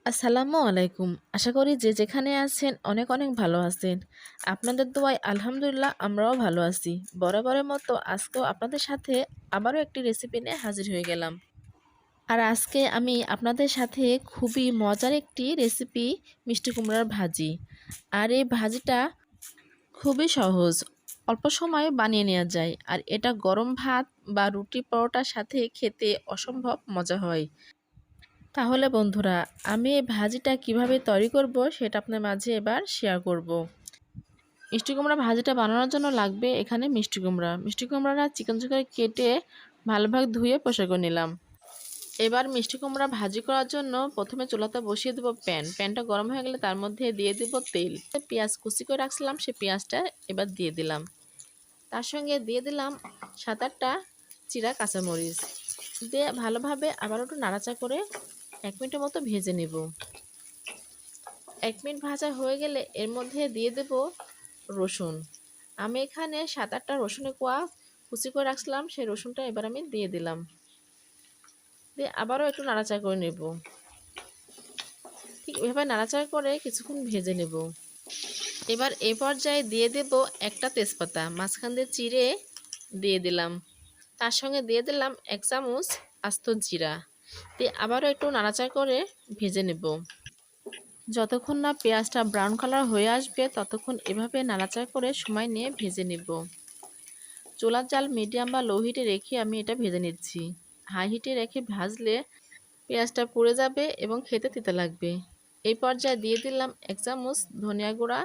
আসসালামু আলাইকুম। আশা করি যে যেখানে আছেন অনেক অনেক ভালো আছেন। আপনাদের দোয়ায় আলহামদুলিল্লাহ আমরাও ভালো আছি। বরাবরের মতো আজকেও আপনাদের সাথে আবারও একটি রেসিপি নিয়ে হাজির হয়ে গেলাম। আর আজকে আমি আপনাদের সাথে খুবই মজার একটি রেসিপি মিষ্টি কুমড়ার ভাজি। আর এই ভাজিটা খুবই সহজ, অল্প সময়ে বানিয়ে নেওয়া যায়। আর এটা গরম ভাত বা রুটি পরোটার সাথে খেতে অসম্ভব মজা হয়। তাহলে বন্ধুরা, আমি এই ভাজিটা কিভাবে তৈরি করব সেটা আপনার মাঝে এবার শেয়ার করব। মিষ্টি কুমড়া ভাজিটা বানানোর জন্য লাগবে এখানে মিষ্টি কুমড়া। মিষ্টি কুমড়াটা চিকন চিকন করে কেটে ভালোভাবে ধুয়ে পরিষ্কার করে নিলাম। এবার মিষ্টি কুমড়া ভাজি করার জন্য প্রথমে চুলাতে বসিয়ে দেবো প্যানটা গরম হয়ে গেলে তার মধ্যে দিয়ে দেব তেল। পেঁয়াজ কুচি করে রাখছিলাম, সেই পেঁয়াজটা এবার দিয়ে দিলাম। তার সঙ্গে দিয়ে দিলাম 7-8টা চিরা কাঁচামরিচ দিয়ে ভালোভাবে আবার একটু নাড়াচাড়া করে 1 মিনিটের মতো ভেজে নেব। 1 মিনিট ভাজা হয়ে গেলে এর মধ্যে দিয়ে দেব রসুন। আমি এখানে 7-8টা রসুনের কোয়া কুচি করে রাখছিলাম, সেই রসুনটা এবার আমি দিয়ে দিলাম। দিয়ে আবারও একটু নাড়াচাড়া করে নেব। ঠিক এভাবে নাড়াচাড়া করে কিছুক্ষণ ভেজে নেব। এবার এই পর্যায়ে দিয়ে দেব একটা তেজপাতা মাঝখান দিয়ে চিড়ে দিয়ে দিলাম। তার সঙ্গে দিয়ে দিলাম 1 চামচ আস্ত জিরা। দিয়ে আবারও একটু নাড়াচাড়া করে ভেজে নেব। যতক্ষণ না পেঁয়াজটা ব্রাউন কালার হয়ে আসবে ততক্ষণ এভাবে নাড়াচাড়া করে সময় নিয়ে ভেজে নেব। চুলার জাল মিডিয়াম বা লো হিটে রেখে আমি এটা ভেজে নিচ্ছি। হাই হিটে রেখে ভাজলে পেঁয়াজটা পুড়ে যাবে এবং খেতে তিতা লাগবে। এই পর্যায়ে দিয়ে দিলাম 1 চামচ ধনিয়া গুঁড়া,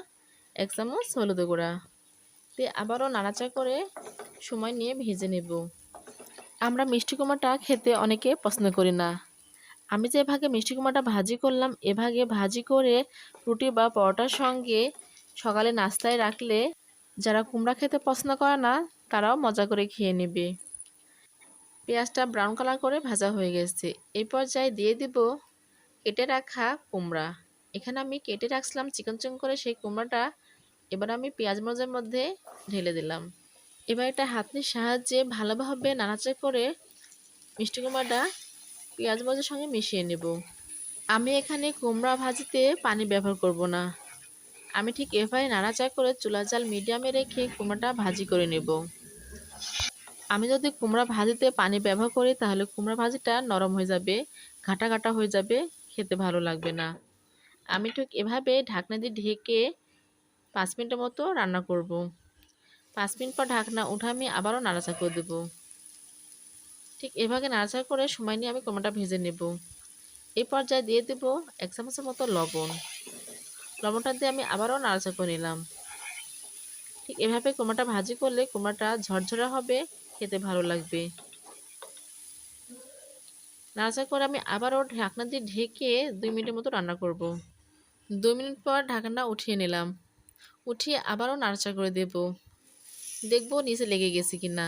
1 চামচ হলুদ গুঁড়া। দিয়ে আবারও নাড়াচাড়া করে সময় নিয়ে ভেজে নেব। আমরা মিষ্টি কুমড়াটা খেতে অনেকে পছন্দ করি না। আমি যে ভাগে মিষ্টি কুমড়াটা ভাজি করলাম, এভাগে ভাজি করে রুটি বা পরোটার সঙ্গে সকালে নাস্তায় রাখলে যারা কুমড়া খেতে পছন্দ করে না তারাও মজা করে খেয়ে নেবে। পেঁয়াজটা ব্রাউন কালার করে ভাজা হয়ে গেছে। এই পর্যায়ে দিয়ে দিব কেটে রাখা কুমড়া। এখানে আমি কেটে রাখছিলাম চিকন চিকন করে, সেই কুমড়াটা এবার আমি পেঁয়াজ মরিচের মধ্যে ঢেলে দিলাম। এবার এটা হাতের সাহায্যে ভালোভাবে নাড়াচাড়া করে মিষ্টি কুমড়াটা পেঁয়াজ মরিচের সঙ্গে মিশিয়ে নেব। আমি এখানে কুমড়া ভাজিতে পানি ব্যবহার করব না। আমি ঠিক এভাবে নাড়াচাড়া করে চুলার জাল মিডিয়ামে রেখে কুমড়াটা ভাজি করে নেব। আমি যদি কুমড়া ভাজিতে পানি ব্যবহার করি তাহলে কুমড়া ভাজিটা নরম হয়ে যাবে, ঘাটা ঘাটা হয়ে যাবে, খেতে ভালো লাগবে না। আমি ঠিক এভাবে ঢাকনা দিয়ে ঢেকে 5 মিনিটের মতো রান্না করব। 5 মিনিট পর ঢাকনা উঠে আমি আবারও নাড়াচাড়া করে দেব। ঠিক এভাবে নাড়াচাড়া করে সময় নিয়ে আমি কুমড়াটা ভেজে নেব। এই পর্যায়ে দিয়ে দেব 1 চামচের মতো লবণ। লবণটা দিয়ে আমি আবারও নাড়াচাড়া করে নিলাম। ঠিক এভাবে কুমড়াটা ভাজি করলে কুমড়াটা ঝরঝরা হবে, খেতে ভালো লাগবে। নাড়াচাড়া করে আমি আবারও ঢাকনা দিয়ে ঢেকে 2 মিনিটের মতো রান্না করব। 2 মিনিট পর ঢাকনা উঠিয়ে নিলাম। উঠিয়ে আবারও নাড়াচাড়া করে দেব। দেখব নিচে লেগে গেছে কিনা।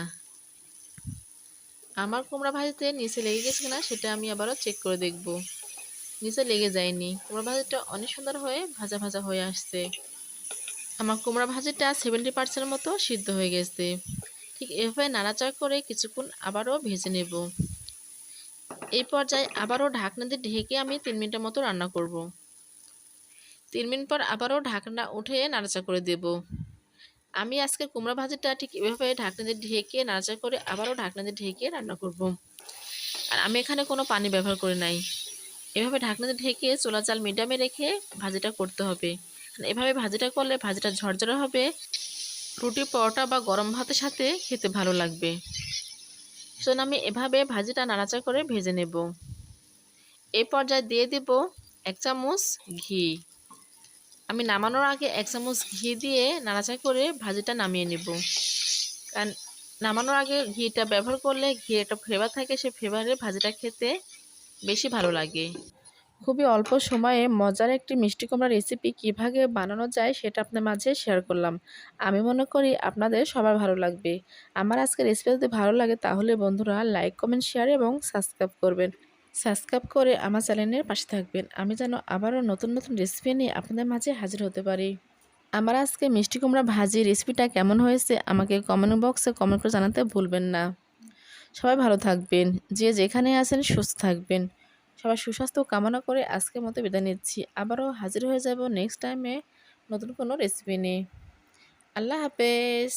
আমার কুমড়া ভাজিতে নিচে লেগে গেছে কিনা সেটা আমি আবারও চেক করে দেখব। নিচে লেগে যায়নি। কুমড়া ভাজিটা অনেক সুন্দর হয়ে ভাজা ভাজা হয়ে আসছে। আমার কুমড়া ভাজিটা 70% মতো সিদ্ধ হয়ে গেছে। ঠিক এভাবে নাড়াচাড়া করে কিছুক্ষণ আবারও ভেজে নেব। এই পর্যায়ে আবারও ঢাকনা দিয়ে ঢেকে আমি 3 মিনিটের মতো রান্না করব। 3 মিনিট পর আবারও ঢাকনা উঠে নাড়াচাড়া করে দেব। আমি আজকে কুমড়া ভাজিটা ঠিক এভাবে ঢাকনা দিয়ে ঢেকে নাড়াচাড়া করে আবারও ঢাকনা দিয়ে ঢেকে রান্না করব। আর আমি এখানে কোনো পানি ব্যবহার করে নাই। এভাবে ঢাকনা দিয়ে ঢেকে চুলার জাল মিডিয়ামে রেখে ভাজিটা করতে হবে। এভাবে ভাজিটা করলে ভাজিটা ঝরঝরে হবে, রুটি পরোটা বা গরম ভাতের সাথে খেতে ভালো লাগবে। সেজন্য আমি এভাবে ভাজিটা নাড়াচাড়া করে ভেজে নেব। এই পর্যায়ে দিয়ে দেব 1 চামচ ঘি। আমি নামানোর আগে 1 চামচ ঘি দিয়ে নাড়াচাড়া করে ভাজিটা নামিয়ে নেব। কারণ নামানোর আগে ঘিটা ব্যবহার করলে ঘির একটা ফ্লেভার থাকে, সেই ফ্লেভারে ভাজিটা খেতে বেশি ভালো লাগে। খুবই অল্প সময়ে মজার একটি মিষ্টি কুমড়া রেসিপি কীভাবে বানানো যায় সেটা আপনার মাঝে শেয়ার করলাম। আমি মনে করি আপনাদের সবার ভালো লাগবে। আমার আজকের রেসিপি যদি ভালো লাগে তাহলে বন্ধুরা লাইক কমেন্ট শেয়ার এবং সাবস্ক্রাইব করবেন। সাবস্ক্রাইব করে আমার চ্যানেলের পাশে থাকবেন, আমি যেন আবারও নতুন নতুন রেসিপি নিয়ে আপনাদের মাঝে হাজির হতে পারি। আমার আজকে মিষ্টি কুমড়া ভাজি রেসিপিটা কেমন হয়েছে আমাকে কমেন্ট বক্সে কমেন্ট করে জানাতে ভুলবেন না। সবাই ভালো থাকবেন, যে যেখানে আছেন সুস্থ থাকবেন। সবার সুস্বাস্থ্য কামনা করে আজকের মতো বিদায় নিচ্ছি। আবারও হাজির হয়ে যাব নেক্সট টাইমে নতুন কোনো রেসিপি নিয়ে। আল্লাহ হাফেজ।